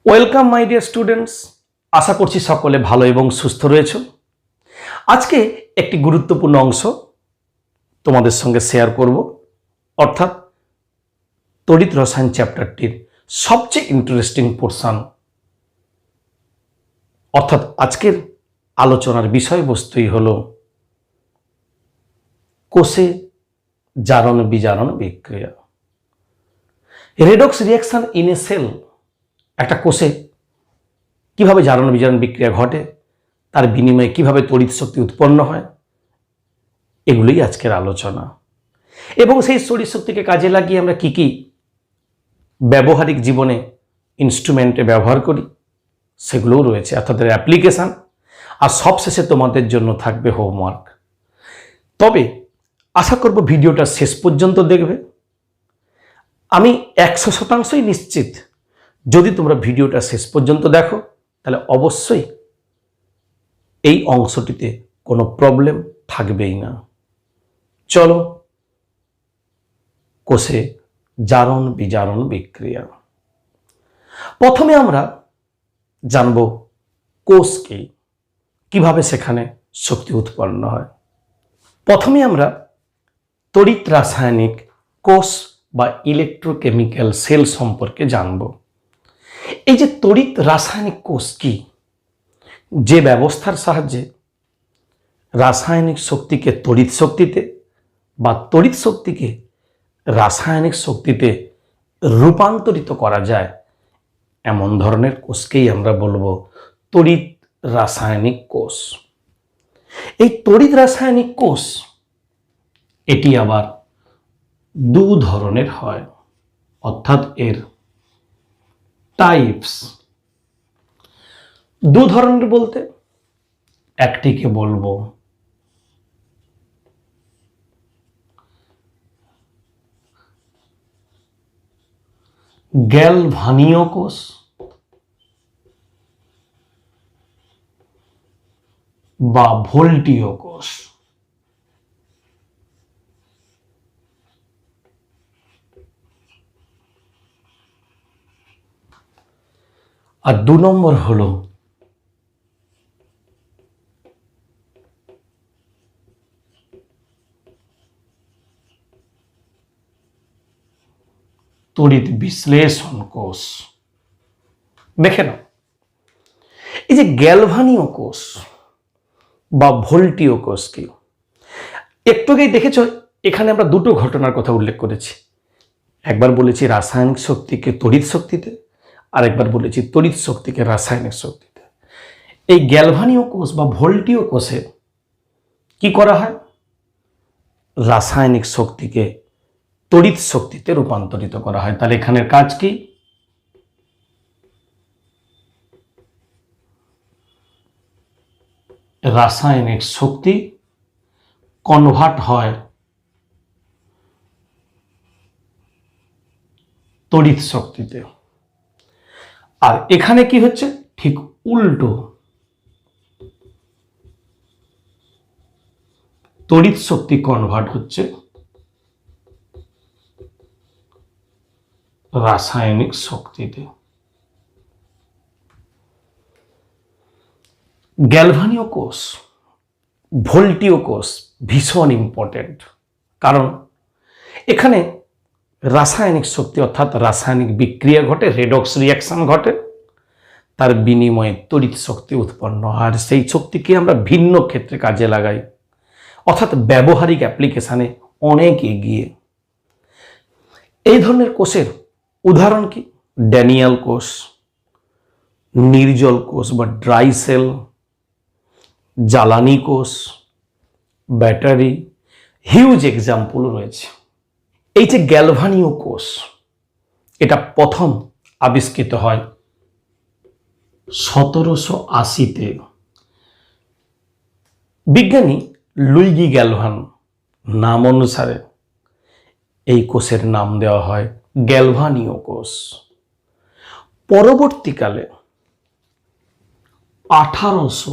Welcome my dear students, আশা করছি সকলে ভালো এবং সুস্থ রয়েছে। আজকে একটি গুরুত্বপূর্ণ অংশ তোমাদের সঙ্গে শেয়ার করব, অর্থাৎ তড়িৎ রসায়ন চ্যাপ্টারটির সবচেয়ে ইন্টারেস্টিং পোর্শন। অর্থাৎ আজকের আলোচনার বিষয়বস্তুই হল কোষে জারণ বিজারণ বিক্রিয়া, redox reaction in a cell. একটা কোষে কিভাবে জারণ বিজারণ বিক্রিয়া ঘটে, তার বিনিময়ে কিভাবে তড়িৎ শক্তি উৎপন্ন হয়, এগুলোই আজকের আলোচনা। এবং সেই তড়িৎ শক্তিকে কাজে লাগিয়ে আমরা কি কি ব্যবহারিক জীবনে ইনস্ট্রুমেন্টে ব্যবহার করি সেগুলোও রয়েছে, অর্থাৎ অ্যাপ্লিকেশান। আর সবশেষে তোমাদের জন্য থাকবে হোমওয়ার্ক। তবে আশা করব ভিডিওটা শেষ পর্যন্ত দেখবে। আমি 100% নিশ্চিত যদি তোমরা ভিডিওটা শেষ পর্যন্ত দেখো তাহলে অবশ্যই এই অংশটিতে কোনো প্রবলেম থাকবেই না। চলো কোষে জারণ বিজারণ বিক্রিয়া। প্রথমে আমরা জানব কোষ কি, কিভাবে সেখানে শক্তি উৎপন্ন হয়। প্রথমে আমরা তড়িৎ রাসায়নিক কোষ বা ইলেকট্রোকেমিক্যাল সেল সম্পর্কে জানব। এই যে তড়িৎ রাসায়নিক কোষ কি, যে ব্যবস্থার সাহায্যে রাসায়নিক শক্তিকে তড়িৎ শক্তিতে বা তড়িৎ শক্তিকে রাসায়নিক শক্তিতে রূপান্তরিত করা যায়, এমন ধরনের কোষকেই আমরা বলবো তড়িৎ রাসায়নিক কোষ। এই তড়িৎ রাসায়নিক কোষ এটি আবার দু ধরনের হয়, অর্থাৎ এর টাইপস। দু ধরনের বলতে একটিকে বলবো গ্যালভানীয় কোষ বা ভোল্টীয় কোষ। আর 2 নম্বর হলো তড়িৎ বিশ্লেষণ কোষ। দেখে নাও, এই যে গ্যালভানীয় কোষ বা ভোল্টীয় কোষ কি, একটু আগেই দেখেছ এখানে আমরা দুটো ঘটনার কথা উল্লেখ করেছি। একবার বলেছি রাসায়নিক শক্তিকে তড়িৎ শক্তিতে, আর একবার বলেছি তড়িৎ শক্তিকে রাসায়নিক শক্তিতে। এই গ্যালভানীয় কোষ বা ভোল্টীয় কোষে কি করা হয়, রাসায়নিক শক্তিকে তড়িৎ শক্তিতে রূপান্তরিত করা হয়। তাহলে এখানের কাজ কি, রাসায়নিক শক্তি কনভার্ট হয় তড়িৎ শক্তিতে। আর এখানে কি হচ্ছে, ঠিক উল্টো, তড়িৎ শক্তি কনভার্ট হচ্ছে রাসায়নিক শক্তিতে। গ্যালভানীয় কোষ, ভোল্টীয় কোষ ভীষণ ইম্পর্টেন্ট, কারণ এখানে রাসায়নিক শক্তি অর্থাৎ রাসায়নিক বিক্রিয়া ঘটে, রেডক্স রিঅ্যাকশন ঘটে, তার বিনিময়ে তড়িৎ শক্তি উৎপন্ন হয়। আর সেই শক্তিকে আমরা ভিন্ন ক্ষেত্রে কাজে লাগাই, অর্থাৎ ব্যবহারিক অ্যাপ্লিকেশানে অনেক এগিয়ে। এই ধরনের কোষের উদাহরণ কি, ড্যানিয়াল কোষ, নির্জল কোষ বা ড্রাই সেল, জ্বালানি কোষ, ব্যাটারি, হিউজ এক্সাম্পল রয়েছে। এই যে গ্যালভানীয় কোষ, এটা প্রথম আবিষ্কৃত হয় 1780-তে। বিজ্ঞানী লুইগি গ্যালভান নাম অনুসারে এই কোষের নাম দেওয়া হয় গ্যালভানীয় কোষ। পরবর্তীকালে 1800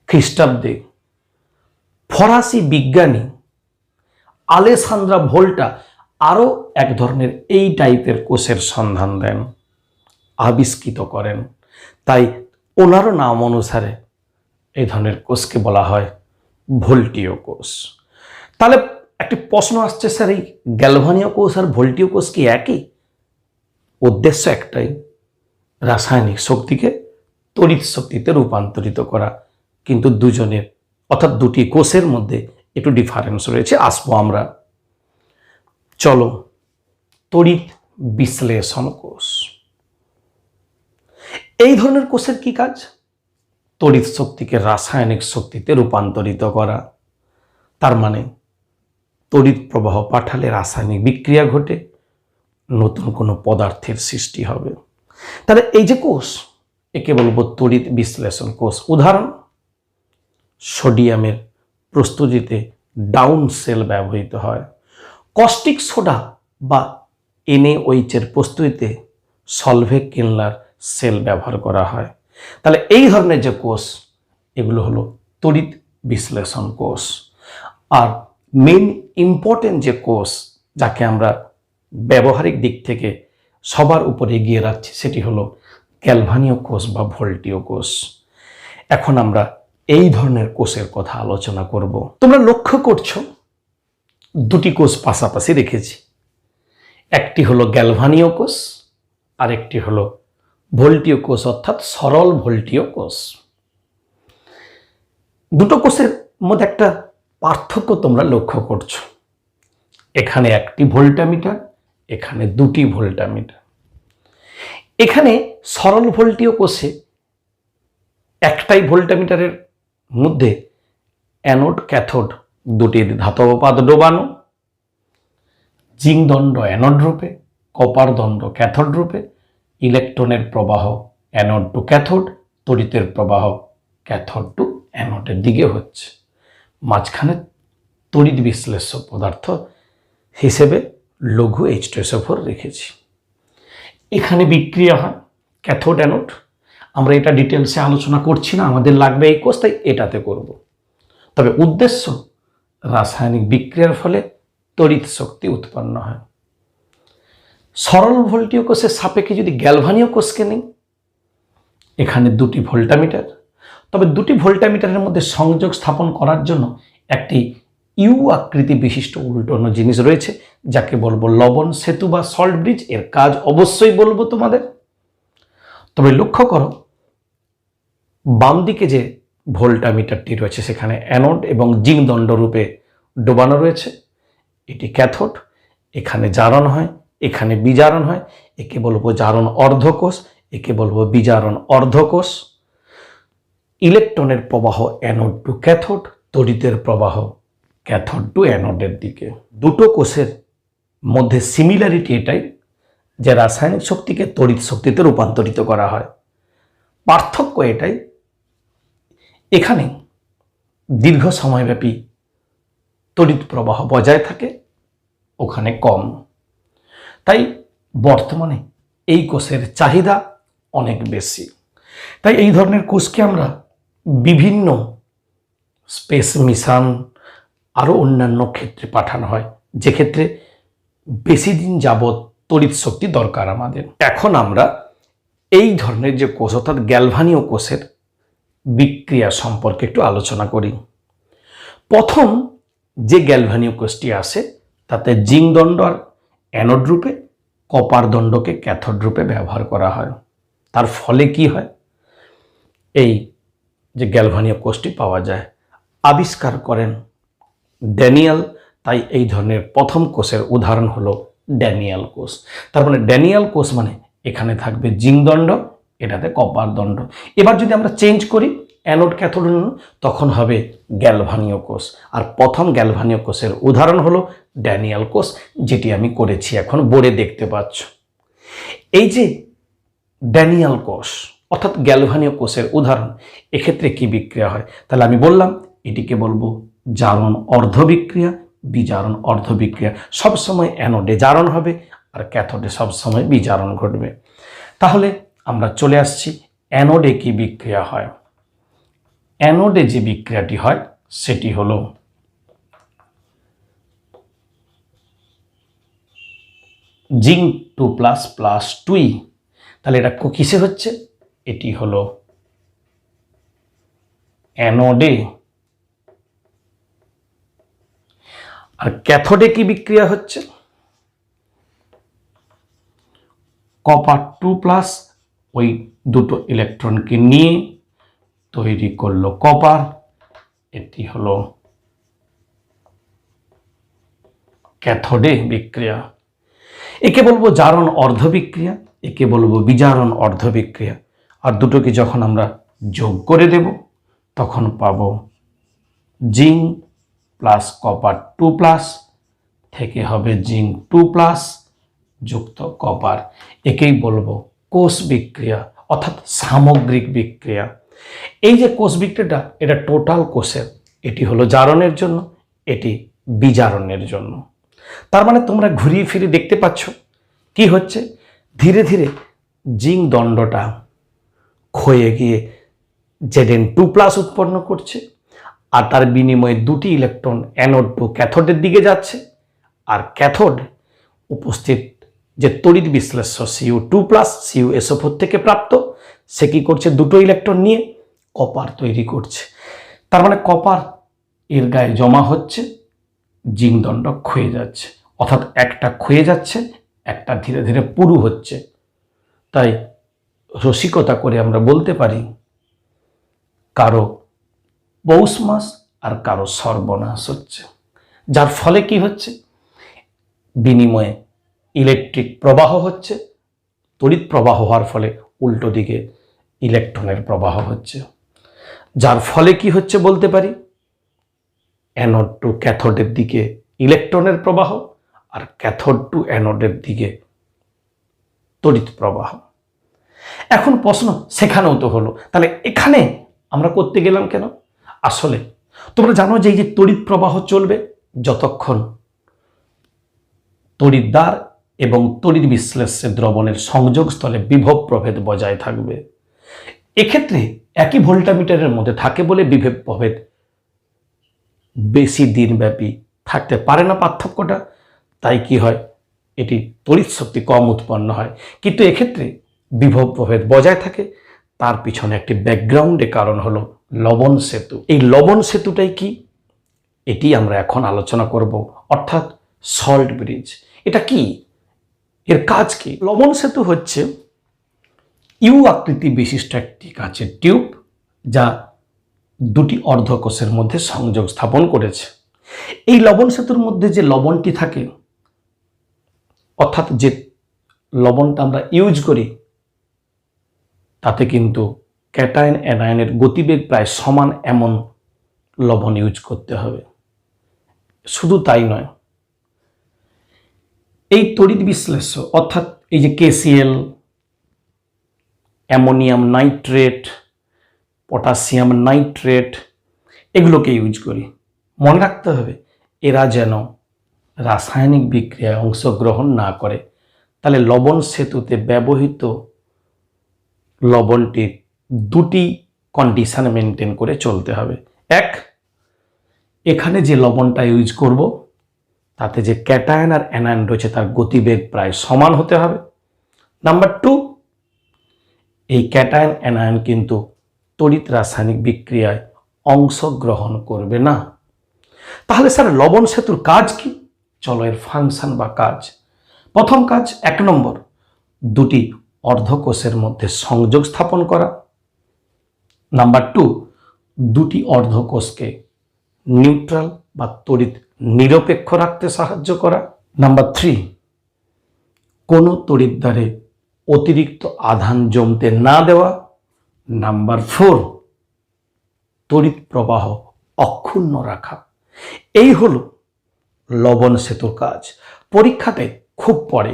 খ্রিস্টাব্দে ফরাসি বিজ্ঞানী আলেসান্দ্রা ভোল্টা আরও এক ধরনের এই টাইপের কোষের সন্ধান দেন। আবিষ্কৃত করেন। তাই ওনারও নাম অনুসারে এই ধরনের কোষকে বলা হয় ভোল্টীয় কোষ। তাহলে একটি প্রশ্ন আসছে, স্যার এই গ্যালভানীয় কোষ আর ভোল্টীয় কোষ কি একই? উদ্দেশ্য একটাই, রাসায়নিক শক্তিকে তড়িৎ শক্তিতে রূপান্তরিত করা। কিন্তু দুজনের অর্থাৎ দুটি কোষের মধ্যে একটু ডিফারেন্স রয়েছে, আসবো আমরা। চলো, তড়িৎ বিশ্লেষণ কোষ। এই ধরনের কোষের কি কাজ? তড়িৎ শক্তিকে রাসায়নিক শক্তিতে রূপান্তরিত করা। তার মানে তড়িৎ প্রবাহ পাঠালে রাসায়নিক বিক্রিয়া ঘটে, নতুন কোনো পদার্থের সৃষ্টি হবে। তাহলে এই যে কোষ, একে বলবো তড়িৎ বিশ্লেষণ কোষ। উদাহরণ, সোডিয়ামের প্রস্তুতিতে ডাউন সেল ব্যবহৃত হয়। কস্টিক সোডা বা NaOH এর প্রস্তুতিতে সলভে কিনলার সেল ব্যবহার করা হয়। তাহলে এই ধরনের যে কোষ, এগুলো হলো তড়িৎ বিশ্লেষণ কোষ। আর মেন ইম্পর্টেন্ট যে কোষ, যাকে আমরা ব্যবহারিক দিক থেকে সবার উপরে এগিয়ে রাখছি, সেটি হলো গ্যালভানীয় কোষ বা ভোল্টীয় কোষ। এখন আমরা এই ধরনের কোষের কথা আলোচনা করব। তোমরা লক্ষ্য করছো দুটি কোষ পাশাপাশি রেখেছি, একটি হলো গ্যালভানীয় কোষ আর একটি হলো ভোল্টীয় কোষ, অর্থাৎ সরল ভোল্টীয় কোষ। দুটো কোষের মধ্যে একটা পার্থক্য তোমরা লক্ষ্য করছো, এখানে একটি ভোল্টামিটার, এখানে দুটি ভোল্টামিটার। এখানে সরল ভোল্টীয় কোষে একটাই ভোল্টামিটারের মধ্যে অ্যানোড ক্যাথোড দুটি ধাতব পাত ডোবানো, জিঙ্ক দণ্ড অ্যানোড রূপে, কপার দণ্ড ক্যাথোড রূপে, ইলেকট্রনের প্রবাহ অ্যানোড টু ক্যাথোড, তড়িতের প্রবাহ ক্যাথোড টু অ্যানোডের দিকে হচ্ছে। মাঝখানে তড়িৎ বিশ্লেষ্য পদার্থ হিসেবে লঘু H2SO4 রেখেছি। এখানে বিক্রিয়া হয় ক্যাথোড অ্যানোড। আমরা এটা ডিটেলসে আলোচনা করছি না, আমাদের লাগবে এই কোষ, তাই এটাতে করব। তবে উদ্দেশ্য, রাসায়নিক বিক্রিয়ার ফলে তড়িৎ শক্তি উৎপন্ন হয়। সরল ভোল্টীয় কোষের সাপেক্ষে যদি গ্যালভানীয় কোষকে নিই, এখানে দুটি ভোল্টামিটার। তবে দুটি ভোল্টামিটারের মধ্যে সংযোগ স্থাপন করার জন্য একটি ইউ আকৃতি বিশিষ্ট উল্টোনো জিনিস রয়েছে, যাকে বলবো লবণ সেতু বা সল্ট ব্রিজ। এর কাজ অবশ্যই বলবো তোমাদের। তবে লক্ষ্য করো, বাম দিকে যে ভোল্টামিটারটি রয়েছে সেখানে অ্যানোড এবং জিঙ্ক দণ্ড রূপে ডোবানো রয়েছে, এটি ক্যাথোড। এখানে জারণ হয়, এখানে বিজারণ হয়। একে বলবো জারণ অর্ধকোষ, একে বলবো বিজারণ অর্ধকোষ। ইলেকট্রনের প্রবাহ অ্যানোড টু ক্যাথোড, তড়িতের প্রবাহ ক্যাথোড টু অ্যানোডের দিকে। দুটো কোষের মধ্যে সিমিলারিটি এটাই যে রাসায়নিক শক্তিকে তড়িৎ শক্তিতে রূপান্তরিত করা হয়। পার্থক্য এটাই, এখানে দীর্ঘ সময়ব্যাপী তড়িৎ প্রবাহ বজায় থাকে, ওখানে কম। তাই বর্তমানে এই কোষের চাহিদা অনেক বেশি। তাই এই ধরনের কোষকে আমরা বিভিন্ন স্পেস মিশন আরও অন্যান্য ক্ষেত্রে পাঠানো হয়, যে ক্ষেত্রে বেশি দিন যাবৎ তড়িৎ শক্তি দরকার আমাদের। এখন আমরা এই ধরনের যে কোষ অর্থাৎ গ্যালভানীয় কোষের বিক্রিয়া সম্পর্কে একটু আলোচনা করি। প্রথম যে গ্যালভানীয় কোষটি আসে তাতে জিঙ্ক দণ্ড আর অ্যানোড রূপে, কপার দণ্ডকে ক্যাথোড রূপে ব্যবহার করা হয়। তার ফলে কি হয়, এই যে গ্যালভানীয় কোষটি পাওয়া যায়। আবিষ্কার করেন ড্যানিয়েল। তাই এই ধরনের প্রথম কোষের উদাহরণ হলো ড্যানিয়েল কোষ। তার মানে ড্যানিয়েল কোষ মানে এখানে থাকবে জিঙ্ক দণ্ড, এটাতে কপার দণ্ড। এবার যদি আমরা চেঞ্জ করি অ্যানোড ক্যাথোড, তখন হবে গ্যালভানীয় কোষ। আর প্রথম গ্যালভানীয় কোষের উদাহরণ হলো ড্যানিয়েল কোষ, যেটি আমি করেছি এখন বোর্ডে দেখতে পাচ্ছ। এই যে ড্যানিয়েল কোষ অর্থাৎ গ্যালভানীয় কোষের উদাহরণ, এক্ষেত্রে কি বিক্রিয়া হয়? তাহলে আমি বললাম এটিকে বলবো জারণ অর্ধ বিক্রিয়া, বিজারণ অর্ধ বিক্রিয়া। সবসময় অ্যানোডে জারণ হবে আর ক্যাথোডে সবসময় বিজারণ ঘটবে। তাহলে আমরা চলে আসছি অ্যানোডে কি বিক্রিয়া হয়। অ্যানোডে যে বিক্রিয়াটি হয় সেটি হলো জিঙ্ক 2++2। তাহলে এটা কিসে হচ্ছে? এটি হলো অ্যানোডে। আর ক্যাথোডে কি বিক্রিয়া হচ্ছে? কপার 2+ ওই দুটো ইলেকট্রনকে নিয়ে তৈরি করলো কপার, এটি হলো ক্যাথোডে বিক্রিয়া। একে বলবো জারণ অর্ধ বিক্রিয়া, একে বলবো বিজারণ অর্ধ বিক্রিয়া। আর দুটোকে যখন আমরা যোগ করে দেব তখন পাবো জিঙ্ক প্লাস কপার 2+ থেকে হবে জিঙ্ক 2+ যুক্ত কপার। একেই বলবো কোষ বিক্রিয়া অর্থাৎ সামগ্রিক বিক্রিয়া। এই যে কোষ বিক্রিয়াটা, এটা টোটাল কোষের, এটি হলো জারণের জন্য, এটি বিজারণের জন্য। তার মানে তোমরা ঘুরিয়ে ফিরে দেখতে পাচ্ছ কি হচ্ছে, ধীরে ধীরে জিঙ্ক দণ্ডটা ক্ষয়ে গিয়ে Zn2+ উৎপন্ন করছে, আর তার বিনিময়ে দুটি ইলেকট্রন অ্যানোড টু ক্যাথোডের দিকে যাচ্ছে। আর ক্যাথোড উপস্থিত যে তড়িৎ বিশ্লেষ্য Cu2+, CuSO4 থেকে প্রাপ্ত, সে কি করছে, দুটো ইলেকট্রন নিয়ে কপার তৈরি করছে। তার মানে কপার এর গায়ে জমা হচ্ছে, জিঙ্ক দণ্ড ক্ষয়ে যাচ্ছে, অর্থাৎ একটা ক্ষয়ে যাচ্ছে, একটা ধীরে ধীরে পুরু হচ্ছে। তাই রসিকতা করে আমরা বলতে পারি কারো পৌষ মাস আর কারো সর্বনাশ হচ্ছে। যার ফলে কি হচ্ছে, বিনিময়ে ইলেকট্রিক প্রবাহ হচ্ছে, তড়িৎ প্রবাহ হওয়ার ফলে উল্টো দিকে ইলেকট্রনের প্রবাহ হচ্ছে। যার ফলে কি হচ্ছে বলতে পারি, অ্যানোড টু ক্যাথোডের দিকে ইলেকট্রনের প্রবাহ, আর ক্যাথোড টু অ্যানোডের দিকে তড়িৎ প্রবাহ। এখন প্রশ্ন সেখানেও তো হলো, তাহলে এখানে আমরা করতে গেলাম কেন? আসলে তোমরা জানো যে এই যে তড়িৎ প্রবাহ চলবে যতক্ষণ তড়িৎদ্বার এবং তড়িৎ বিশ্লেষ্য দ্রবণের সংযোগস্থলে বিভব প্রভেদ বজায় থাকবে। এক্ষেত্রে একই ভোল্টামিটারের মধ্যে থাকে বলে বিভব প্রভেদ বেশি দিনব্যাপী থাকতে পারে না পার্থক্যটা, তাই কি হয়, এটি তড়িৎ শক্তি কম উৎপন্ন হয়। কিন্তু এক্ষেত্রে বিভব প্রভেদ বজায় থাকে। তার পিছনে একটি ব্যাকগ্রাউন্ডে কারণ হলো লবণ সেতু। এই লবণ সেতুটাই কি, এটি আমরা এখন আলোচনা করব, অর্থাৎ সল্ট ব্রিজ। এটা কি, এর কাজ কি? লবণ সেতু হচ্ছে ইউ আকৃতি বিশিষ্ট একটি কাচের টিউব, যা দুটি অর্ধকোষের মধ্যে সংযোগ স্থাপন করেছে। এই লবণ সেতুর মধ্যে যে লবণটি থাকে, অর্থাৎ যে লবণটা আমরা ইউজ করি, তাতে কিন্তু ক্যাটায়ন অ্যানায়নের গতিবেগ প্রায় সমান এমন লবণ ইউজ করতে হবে। শুধু তাই নয়, এই তড়িৎ বিশ্লেষ্য অর্থাৎ এই যে KCl, ammonium nitrate, potassium nitrate, এগুলোকে ইউজ করি। মনে রাখতে হবে এরা যেন রাসায়নিক বিক্রিয়ায় অংশগ্রহণ না করে। তাহলে লবণ সেতুতে ব্যবহৃত লবণটির দুটি কন্ডিশন মেনটেন করে চলতে হবে। এক, এখানে যে লবণটা ইউজ করব তাতে যে ক্যাটায়ন আর অ্যানায়ন রয়েছে তার গতিবেগ প্রায় সমান হতে হবে। নাম্বার 2, এই ক্যাটায়ন অ্যানায়ন কিন্তু তড়িৎ রাসায়নিক বিক্রিয়ায় অংশগ্রহণ করবে না। তাহলে স্যার লবণ সেতুর কাজ কি? চলো এর ফাংশন বা কাজ। প্রথম কাজ 1 নম্বর, দুটি অর্ধকোষের মধ্যে সংযোগ স্থাপন করা। নাম্বার 2, দুটি অর্ধকোষকে নিউট্রাল বা তড়িৎ নিরপেক্ষ রাখতে সাহায্য করা। নাম্বার 3, কোনো তড়িৎদ্বারে অতিরিক্ত আধান জমতে না দেওয়া। নাম্বার 4, তড়িৎ প্রবাহ অক্ষুণ্ণ রাখা। এই হলো লবণ সেতুর কাজ। পরীক্ষাতে খুব পড়ে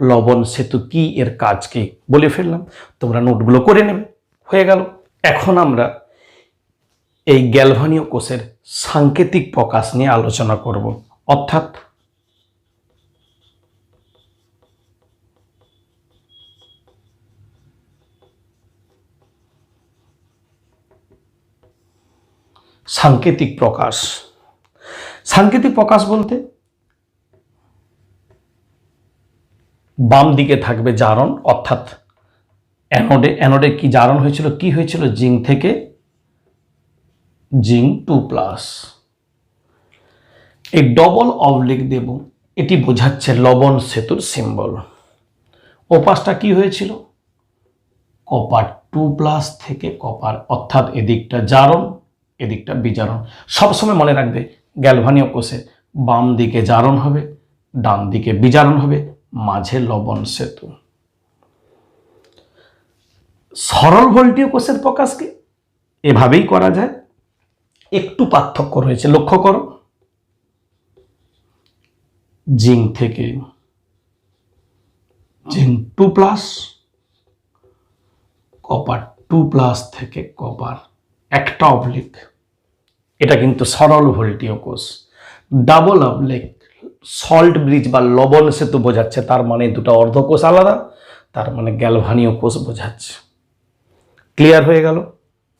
লবণ সেতু কি, এর কাজ কি, বলে ফেললাম, তোমরা নোটগুলো করে নেবে, হয়ে গেল। এখন আমরা এই গ্যালভানীয় কোষের সাংকেতিক প্রকাশ নিয়ে আলোচনা করব, অর্থাৎ সাংকেতিক প্রকাশ। সাংকেতিক প্রকাশ বলতে বাম দিকে থাকবে জারণ, অর্থাৎ অ্যানোডে কি জারণ হয়েছিল, কি হয়েছিল? জিঙ্ক থেকে জিঙ্ক 2+। এই ডবল অবলিক দেব, এটি বোঝাচ্ছে লবণ সেতুর সিম্বল। ওপাশটা কি হয়েছিল? কপার 2+ থেকে কপার, অর্থাৎ এদিকটা জারণ, এদিকটা বিজারণ। সবসময় মনে রাখবে গ্যালভানীয় কোষে বাম দিকে জারণ হবে, ডান দিকে বিজারণ হবে, মাঝে লবণ সেতু। সরল ভোল্টীয় কোষের প্রকাশকে এভাবেই করা যায়, একটু পার্থক্য রয়েছে, লক্ষ্য করো। জিঙ্ক থেকে জিঙ্ক 2+, কপার 2+ থেকে কপার, একটা অবলিক, এটা কিন্তু সরল ভোল্টীয় কোষ। ডাবল অবলিক সল্ট ব্রিজ বা লবণ সেতু বোঝাচ্ছে, তার মানে দুটো অর্ধকোষ আলাদা, তার মানে গ্যালভানীয় কোষ বোঝাচ্ছে। ক্লিয়ার হয়ে গেল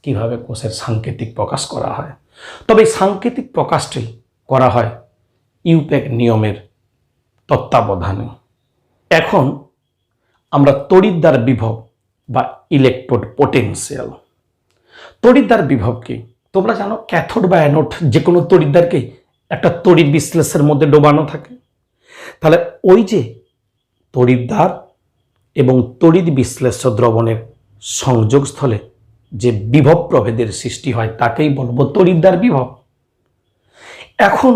কিভাবে কোষের সাংকেতিক প্রকাশ করা হয়। তবে এই সাংকেতিক প্রকাশটি করা হয় ইউপ্যাক নিয়মের তত্ত্বাবধানে। এখন আমরা তড়িৎদ্বার বিভব বা ইলেকট্রোড পোটেনশিয়াল। তড়িৎদ্বার বিভব কি? তোমরা জানো ক্যাথোড বা অ্যানোড যে কোনো তড়িৎদ্বারকে একটা তড়িৎ বিশ্লেষের মধ্যে ডোবানো থাকে। তাহলে ওই যে তড়িৎদ্বার এবং তড়িৎ বিশ্লেষ্য দ্রবণের সংযোগস্থলে যে বিভব প্রভেদের সৃষ্টি হয় তাকেই বলবো তড়িৎদ্বার বিভব। এখন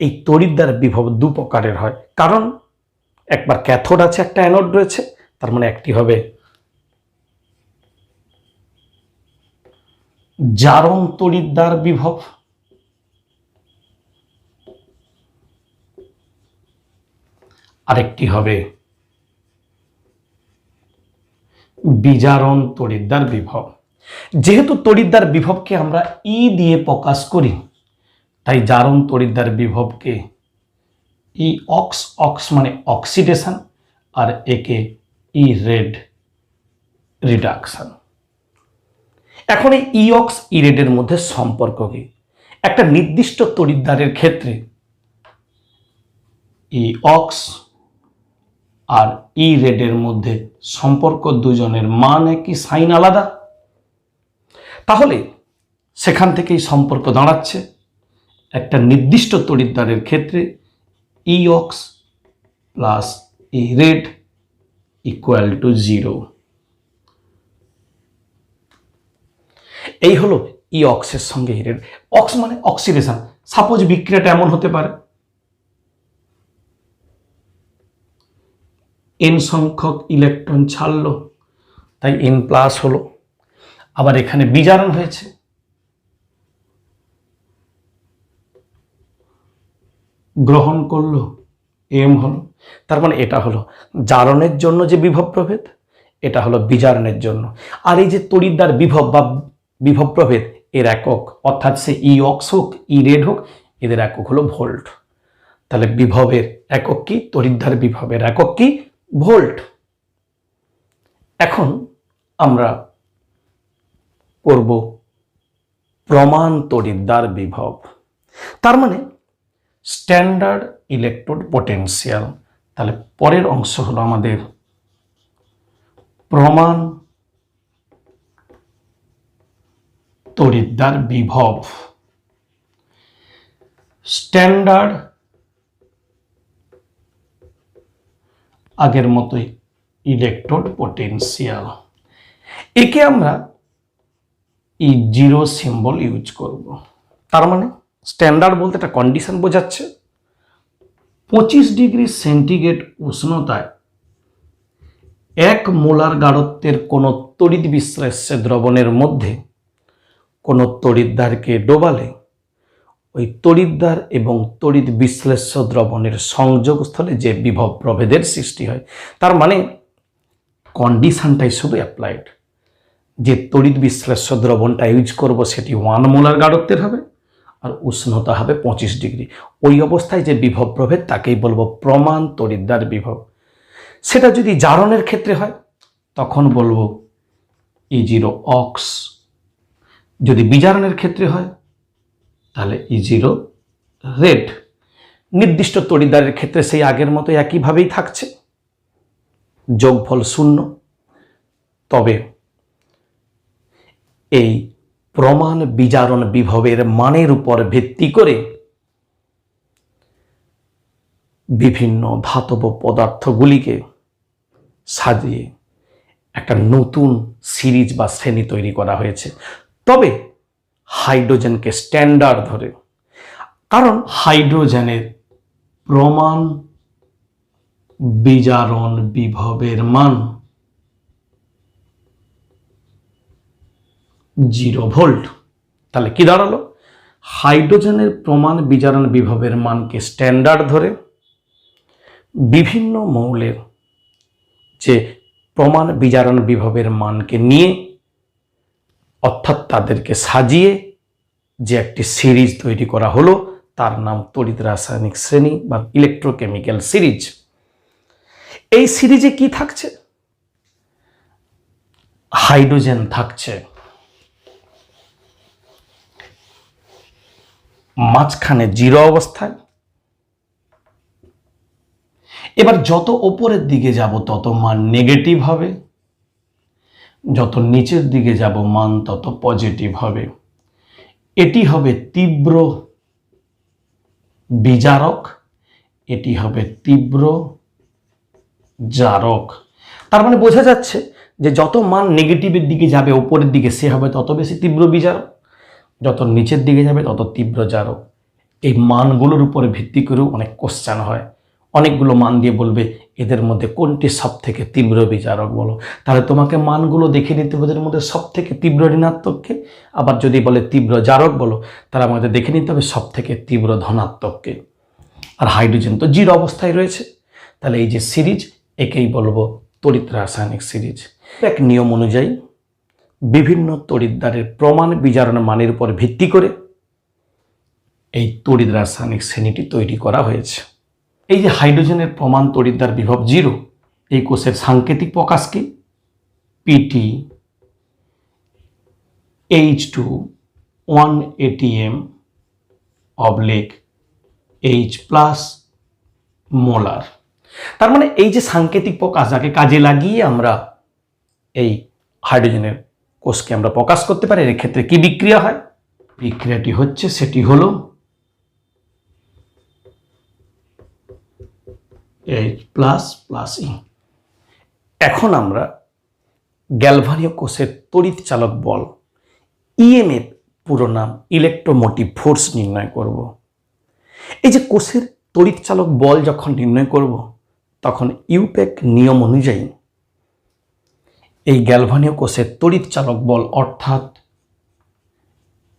এই তড়িৎদ্বার বিভব দু প্রকারের হয়, কারণ একবার ক্যাথোড আছে, একটা অ্যানোড রয়েছে, তার মানে একটি হবে জারণ তড়িৎদ্বার বিভব, আরেকটি হবে বিজারণ তড়িৎদ্বার বিভব। যেহেতু তড়িৎদ্বার বিভবকে আমরা ই দিয়ে প্রকাশ করি, তাই জারণ তড়িৎদ্বার বিভবকে ই অক্স মানে অক্সিডেশন, আর একে ই রেড রিডাকশন। এখন এই ই অক্স ই রেডের মধ্যে সম্পর্ক কি? একটা নির্দিষ্ট তড়িৎদ্বারের ক্ষেত্রে ই অক্স আর ই রেডের মধ্যে সম্পর্ক, দুজনের মান একই, সাইন আলাদা। তাহলে সেখান থেকেই সম্পর্ক দাঁড়াচ্ছে একটা নির্দিষ্ট তড়িৎদ্বারের ক্ষেত্রে E ox plus E red equal to 0। এই হলো ই অক্সের সঙ্গে ই রেড। অক্স মানে অক্সিডেশন। সাপোজ বিক্রিয়াটা এমন হতে পারে, এন সংখ্যক ইলেকট্রন ছাড়লো, তাই এন প্লাস হলো। আবার এখানে বিজারণ হয়েছে, গ্রহণ করলো, এম হলো। তার মানে এটা হলো জারণের জন্য যে বিভব প্রভেদ, এটা হলো বিজারণের জন্য। আর এই যে তড়িৎদ্বার বিভব বা বিভব প্রভেদ, এর একক, অর্থাৎ সে ই অক্স হোক ই রেড হোক, এদের একক হলো ভোল্ট। তাহলে বিভবের একক কি? তড়িৎদ্বার বিভবের একক কি? ভোল্ট। এখন আমরা করব প্রমাণ তড়িৎদ্বার বিভব, তার মানে স্ট্যান্ডার্ড ইলেকট্রোড পোটেনশিয়াল। তাহলে পরের অংশ হলো আমাদের প্রমাণ তড়িৎদ্বার বিভব। স্ট্যান্ডার্ড আগের মতোই ইলেকট্রোড পোটেনশিয়াল, একে আমরা ই জিরো সিম্বল ইউজ করব। তার মানে স্ট্যান্ডার্ড বলতে একটা কন্ডিশন বোঝাচ্ছে। 25 ডিগ্রি সেন্টিগ্রেড উষ্ণতায় 1 মোলার গাঢ়ত্বের কোনো তড়িৎ বিশ্লেষ্য দ্রবণের মধ্যে কোনো তড়িৎদ্বারকে ডোবালে ওই তড়িৎদ্বার এবং তড়িৎ বিশ্লেষ্য দ্রবণের সংযোগস্থলে যে বিভব প্রভেদের সৃষ্টি হয়। তার মানে কন্ডিশনটাই শুধু অ্যাপ্লাইড, যে তড়িৎ বিশ্লেষ্য দ্রবণটা ইউজ করব সেটি 1 মোলার গাঢ়ত্বের হবে আর উষ্ণতা হবে 25 ডিগ্রি। ওই অবস্থায় যে বিভব প্রভেদ তাকেই বলবো প্রমাণ তড়িৎদ্বার বিভব। সেটা যদি জারণের ক্ষেত্রে হয় তখন বলবো ই জিরো অক্স, যদি বিজারণের ক্ষেত্রে হয় তাহলে ই জিরো রেড। নির্দিষ্ট তড়িৎদ্বারের ক্ষেত্রে সেই আগের মতো একইভাবেই থাকছে, যোগফল 0, তবে এই প্রমাণ বিজারণ বিভবের মানের উপর ভিত্তি করে বিভিন্ন ধাতব পদার্থগুলিকে সাজিয়ে একটা নতুন সিরিজ বা শ্রেণী তৈরি করা হয়েছে, তবে হাইড্রোজেনকে স্ট্যান্ডার্ড ধরে। কারণ হাইড্রোজেনের প্রমাণ বিজারণ বিভবের মান 0 ভোল্ট। তাহলে কি দাঁড়ালো? হাইড্রোজেনের প্রমাণ বিজারণ বিভবের মানকে স্ট্যান্ডার্ড ধরে বিভিন্ন মৌলের যে প্রমাণ বিজারণ বিভবের মানকে নিয়ে, অর্থাৎ তাদেরকে সাজিয়ে যে একটি সিরিজ তৈরি করা হলো, তার নাম তড়িৎ রাসায়নিক শ্রেণী বা ইলেকট্রোকেমিক্যাল সিরিজ। এই সিরিজে কি থাকছে? হাইড্রোজেন থাকছে মাঝখানে 0 অবস্থায়। এবার যত ওপরের দিকে যাব তত মান নেগেটিভ হবে, যত নিচের দিকে যাব মান তত পজিটিভ হবে। এটি হবে তীব্র বিজারক, এটি হবে তীব্র জারক। তার মানে বোঝা যাচ্ছে যে যত মান নেগেটিভের দিকে যাবে ওপরের দিকে, সে হবে তত বেশি তীব্র বিজারক, যত নিচের দিকে যাবে তত তীব্র জারক। এই মানগুলোর উপরে ভিত্তি করেও অনেক কোশ্চেন হয়। অনেকগুলো মান দিয়ে বলবে এদের মধ্যে কোনটি সব থেকে তীব্র বিজারক বলো। তাহলে তোমাকে মানগুলো দেখে নিতে হবে এদের মধ্যে সব থেকে তীব্র ঋণাত্মককে। আবার যদি বলে তীব্র জারক বলো, তাহলে আমাদের দেখে নিতে হবে সব থেকে তীব্র ধনাত্মককে। আর হাইড্রোজেন তো 0 অবস্থায় রয়েছে, তাহলে এই যে সিরিজ, একেই বলবো তড়িৎ রাসায়নিক সিরিজ। এক নিয়ম অনুযায়ী বিভিন্ন তড়িৎদ্বারের প্রমাণ বিজারণ মানের উপর ভিত্তি করে এই তড়িৎ রাসায়নিক শ্রেণীটি তৈরি করা হয়েছে। এই যে হাইড্রোজেনের প্রমাণ তড়িৎদ্বার বিভব 0, এই কোষের সাংকেতিক প্রকাশ কি? পিটি H2 1 ATM H+ মোলার। তার মানে এই যে সাংকেতিক প্রকাশ, যাকে কাজে লাগিয়ে আমরা এই হাইড্রোজেনের কোষকে আমরা প্রকাশ করতে পারি, এর ক্ষেত্রে কি বিক্রিয়া হয়? বিক্রিয়াটি হচ্ছে, সেটি হলো H++E। এখন আমরা গ্যালভানীয় কোষের তড়িৎ চালক বল ইএমএফ, পুরো নাম ইলেকট্রোমোটিভ ফোর্স, নির্ণয় করব। এই যে কোষের তড়িৎ চালক বল যখন নির্ণয় করব, তখন ইউপেক নিয়ম অনুযায়ী এই গ্যালভানীয় কোষের তড়িৎ চালক বল অর্থাৎ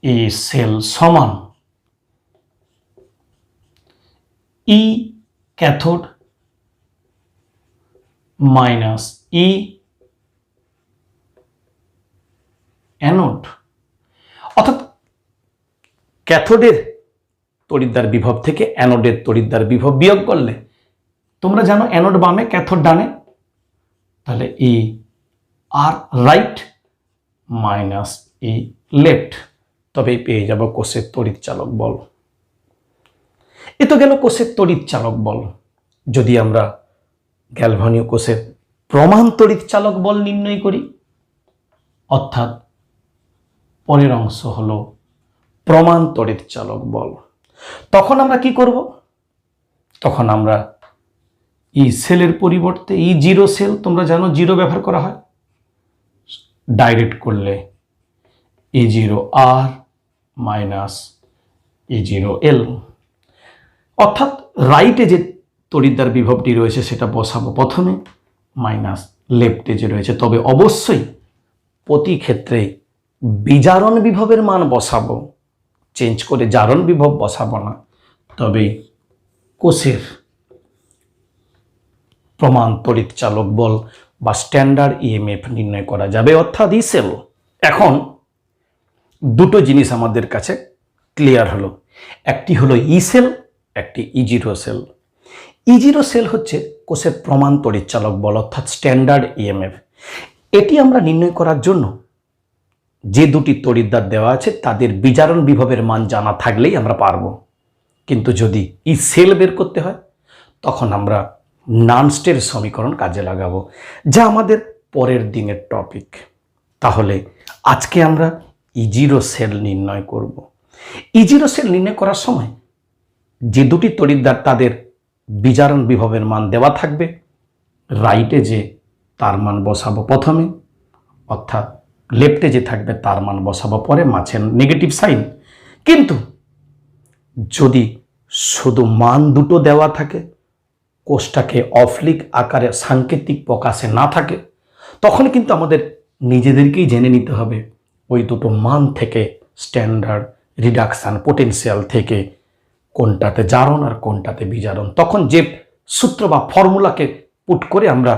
এ সেল সমান ই ক্যাথোড মাইনাস ই অ্যানোড। অর্থাৎ ক্যাথোডের তড়িৎদ্বার বিভব থেকে অ্যানোডের তড়িৎদ্বার বিভব বিয়োগ করলে, তোমরা জানো অ্যানোড বামে ক্যাথোড ডানে, তাহলে ই আর রাইট মাইনাস ই লেফট, তবেই পেয়ে যাব কোষের তড়িৎ চালক বল। এ তো গেল কোষের তড়িৎ চালক বল। যদি আমরা গ্যালভানীয় কোষের প্রমাণ তড়িৎ চালক বল নির্ণয় করি, অর্থাৎ পরের অংশ হলো প্রমাণ তড়িৎ চালক বল, তখন আমরা কি করব? তখন আমরা ই সেলের পরিবর্তে E0 সেল, তোমরা জানো 0 ব্যবহার করা হয়, ডাইরেক্ট করলে E0R মাইনাস E0L। অর্থাৎ রাইটে যে তড়িৎদ্বার বিভবটি রয়েছে সেটা বসাবো প্রথমে, মাইনাস লেফটে যে রয়েছে, তবে অবশ্যই প্রতি ক্ষেত্রে বিজারণ বিভবের মান বসাবো, চেঞ্জ করে জারণ বিভব বসাবো না। তবে কোষের প্রমাণ তড়িৎ চালক বল বা স্ট্যান্ডার্ড ইএমএফ নির্ণয় করা যাবে, অর্থাৎ ই সেল। এখন দুটো জিনিস আমাদের কাছে ক্লিয়ার হলো, একটি হলো ই সেল, একটি E0 সেল। E0 সেল হচ্ছে কোষের প্রমাণ তড়িৎ চালক বল অর্থাৎ স্ট্যান্ডার্ড ইএমএফ। এটি আমরা নির্ণয় করার জন্য যে দুটি তড়িৎদ্বার দেওয়া আছে তাদের বিজারণ বিভবের মান জানা থাকলেই আমরা পারবো। কিন্তু যদি ই সেল বের করতে হয়, তখন আমরা নানস্টের সমীকরণ কাজে লাগাবো, যা আমাদের পরের দিনের টপিক। তাহলে আজকে আমরা ইজিরো সেল নির্ণয় করব। ইজিরো সেল নির্ণয় করার সময় যে দুটি তড়িৎদ্বার তাদের বিজারণ বিভবের মান দেওয়া থাকবে, রাইটে যে তার মান বসাবো প্রথমে, অর্থাৎ লেফটে যে থাকবে তার মান বসাবো পরে, মাঝে নেগেটিভ সাইন। কিন্তু যদি শুধু মান দুটো দেওয়া থাকে, কোষটাকে অফলিক আকারে সাংকেতিক প্রকাশে না থাকে, তখন কিন্তু আমাদের নিজেদেরকেই জেনে নিতে হবে ওই দুটো মান থেকে, স্ট্যান্ডার্ড, রিডাকশান, পোটেনশিয়াল থেকে কোনটাতে জারণ আর কোনটাতে বিজারণ। তখন যে সূত্র বা ফর্মুলাকে পুট করে আমরা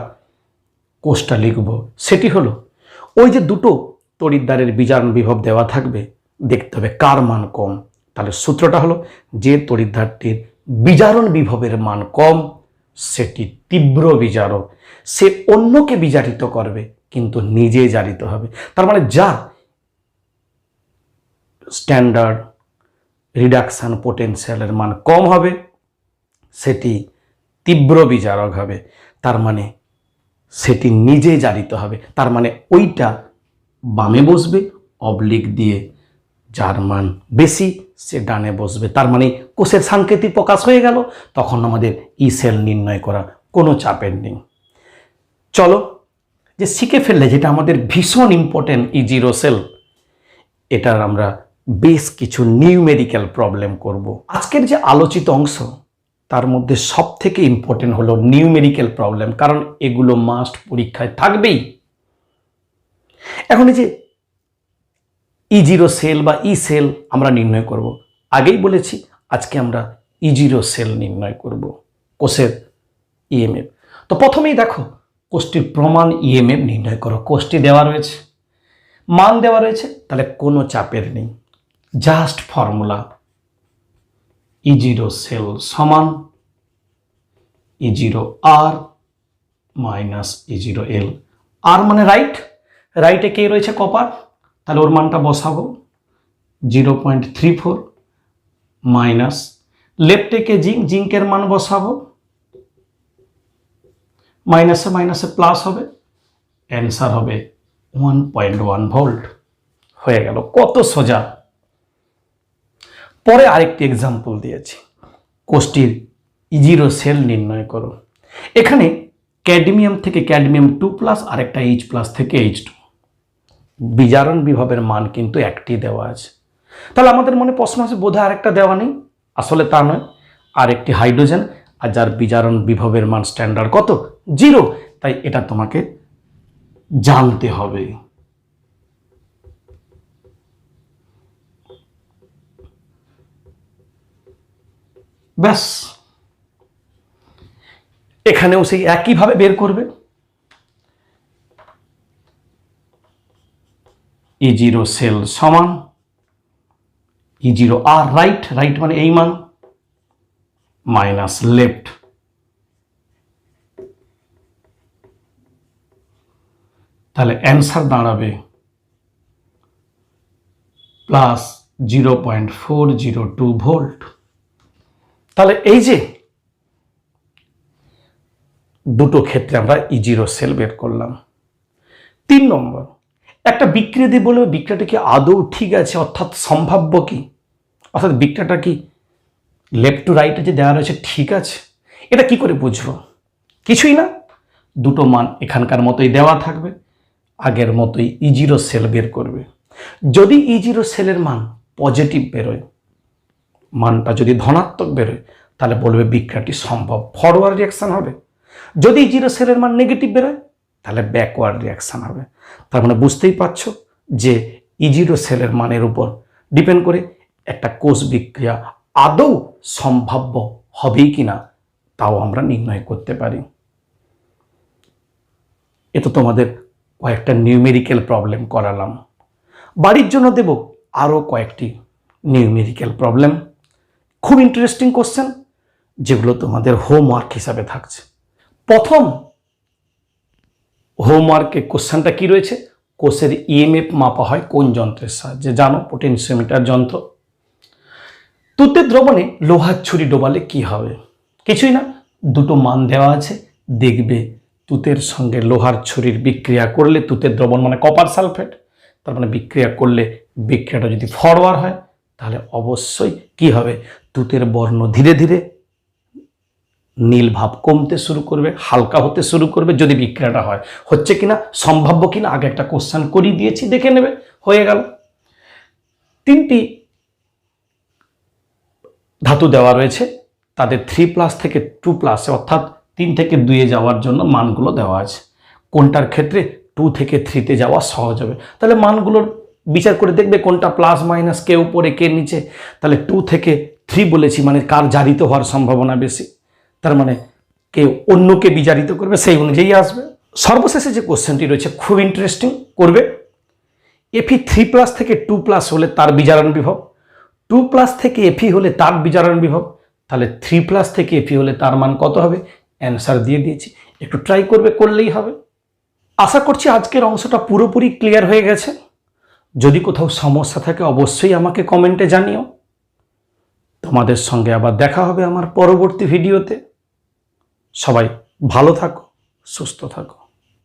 কোষটা লিখব সেটি হলো, ওই যে দুটো তড়িৎদ্বারের বিজারণ বিভব দেওয়া থাকবে, দেখতে হবে কার মান কম। তাহলে সূত্রটা হলো, যে তড়িৎদ্বারটির বিজারণ বিভবের মান কম সেটি তীব্র বিজারক, সে অন্যকে বিজারিত করবে কিন্তু নিজে জারিত হবে। তার মানে যার স্ট্যান্ডার্ড, রিডাকশান, পোটেনশিয়ালের মান কম হবে সেটি তীব্র বিজারক হবে, তার মানে সেটি নিজে জারিত হবে। তার মানে ওইটা বামে বসবে, অবলিক দিয়ে যার মান বেশি সে ডানে বসবে। তার মানে কোষের সাংকেতিক প্রকাশ হয়ে গেল, তখন আমাদের ই সেল নির্ণয় করা কোনো চাপের নেই। চলো যে শিখে ফেললে যেটা আমাদের ভীষণ ইম্পর্টেন্ট, ইজিরো সেল, এটার আমরা বেশ কিছু নিউমেরিক্যাল প্রবলেম করব। আজকের যে আলোচিত অংশ তার মধ্যে সব থেকে ইম্পর্টেন্ট হলো নিউমেরিক্যাল প্রবলেম, কারণ এগুলো মাস্ট পরীক্ষায় থাকবেই। এখন এই যে ইজিরো সেল বা ই সেল আমরা নির্ণয় করব, আগেই বলেছি আজকে আমরা ইজিরো সেল নির্ণয় করব, কোষের ইএমএফ। তো প্রথমেই দেখো কোষটির প্রমাণ ইএমএফ নির্ণয় করো। কোষটি দেওয়া রয়েছে, মান দেওয়া রয়েছে, তাহলে কোনো চাপের নেই, জাস্ট ফর্মুলা ইজিরো সেল সমান ইজিরো আর মাইনাস ইজিরো এল। আর মানে রাইট, রাইটে কে রয়েছে? কপার, তাহলে ওর মানটা বসাবো 0.34 মাইনাস লেফটে কে জিঙ্ক, জিঙ্কের মান বসাবো, মাইনাসে মাইনাসে প্লাস হবে, অ্যান্সার হবে 1.1 ভোল্ট। হয়ে গেল, কত সোজা। পরে আরেকটি এক্সাম্পল দিয়েছি, কোষটির ইজিরো সেল নির্ণয় করো। এখানে ক্যাডমিয়াম থেকে ক্যাডমিয়াম 2+, আরেকটা H+ থেকে H2, বিজারণ বিভবের মান কিন্তু একটি দেওয়া আছে। তাহলে আমাদের মনে প্রশ্ন আছে বোধহয় আরেকটা দেওয়া নেই, আসলে তা নয়, আরেকটি হাইড্রোজেন, আর যার বিজারণ বিভবের মান স্ট্যান্ডার্ড কত? 0। তাই এটা তোমাকে জানতে হবে। ব্যাস, এখানেও সেই একইভাবে বের করবে। ইজিরো সেল সমান ইজিরো আর রাইট, রাইট মানে এই মান, মাইনাস লেফট, তাহলে অ্যান্সার দাঁড়াবে প্লাস 0.402 ভোল্ট। তাহলে এই যে দুটো ক্ষেত্রে আমরা ইজিরো সেল বের করলাম। 3 নম্বর, একটা বিক্রিয়া বলে বিক্রিয়াটা কি আদৌ ঠিক আছে, অর্থাৎ সম্ভাব্য কি, অর্থাৎ বিক্রিয়াটা কি লেফট টু রাইটে যে দেওয়া রয়েছে ঠিক আছে, এটা কি করে বুঝবো? কিছুই না, দুটো মান এখানকার মতোই দেওয়া থাকবে, আগের মতোই ইজিরো সেল বের করবে। যদি ইজিরো সেলের মান পজিটিভ বেরোয়, মানটা যদি ধনাত্মক বেরোয়, তাহলে বলবে বিক্রিয়াটি সম্ভব, ফরওয়ার্ড রিয়াকশন হবে। যদি ইজিরো সেলের মান নেগেটিভ বেরোয়, তাহলে ব্যাকওয়ার্ড রিয়াকশন হবে। তার মানে বুঝতেই পারছো যে ইজিরো সেলের মানের উপর ডিপেন্ড করে একটা কোষ বিক্রিয়া আদৌ সম্ভাব্য হবেই কিনা তাও আমরা নির্ণয় করতে পারি। এ তো তোমাদের কয়েকটা নিউমেরিক্যাল প্রবলেম করালাম। বাড়ির জন্য দেব আরও কয়েকটি নিউমেরিক্যাল প্রবলেম, খুব ইন্টারেস্টিং কোশ্চেন, যেগুলো তোমাদের হোমওয়ার্ক হিসাবে থাকছে। প্রথম হোমওয়ার্কে কোশ্চেনটা কি রয়েছে? কোষের ইএমএফ মাপা হয় কোন যন্ত্রের সাহায্যে? জানো, পোটেনশিওমিটার যন্ত্র। তুতের দ্রবণে লোহার ছুরি ডোবালে কি হবে? কিছুই না, দুটো মান দেওয়া আছে, দেখবে তুতের সঙ্গে লোহার ছুরির বিক্রিয়া করলে, তুতের দ্রবণ মানে কপার সালফেট, তার মানে বিক্রিয়া করলে বিক্রিয়াটা যদি ফরওয়ার্ড হয় তাহলে অবশ্যই কি হবে, তুতের বর্ণ ধীরে ধীরে নীল ভাব কমতে শুরু করবে, হালকা হতে শুরু করবে। যদি বিক্রিয়াটা হয়, হচ্ছে কিনা, সম্ভাব্য কিনা, আগে একটা কোশ্চেন করিয়ে দিয়েছি, দেখে নেবে, হয়ে গেল। 3টি ধাতু দেওয়া রয়েছে, তাদের 3+ থেকে 2+, অর্থাৎ 3 থেকে 2-এ যাওয়ার জন্য মানগুলো দেওয়া আছে। কোনটার ক্ষেত্রে 2 থেকে 3-তে যাওয়া সহজ হবে, তাহলে মানগুলোর বিচার করে দেখবে কোনটা প্লাস মাইনাস, কে উপরে কে নিচে। তাহলে 2 থেকে 3 বলেছি, মানে কার জারিত হওয়ার সম্ভাবনা বেশি, তার মানে কেউ অন্যকে বিজারিত করবে, সেই অনুযায়ী আসবে। সর্বশেষে যে কোশ্চেনটি রয়েছে খুব ইন্টারেস্টিং, করবে। Fe 3+ থেকে 2+ হলে তার বিজারণ বিভব, 2+ থেকে Fe হলে তার বিজারণ বিভব, তাহলে 3+ থেকে Fe হলে তার মান কত হবে, অ্যান্সার দিয়ে দিয়েছি। একটু ট্রাই করবে, করলেই হবে। আশা করছি আজকের অংশটা পুরোপুরি ক্লিয়ার হয়ে গেছে। যদি কোথাও সমস্যা থাকে অবশ্যই আমাকে কমেন্টে জানিও। তোমাদের সঙ্গে আবার দেখা হবে আমার পরবর্তী ভিডিওতে। সবাই ভালো থাকো, সুস্থ থাকো।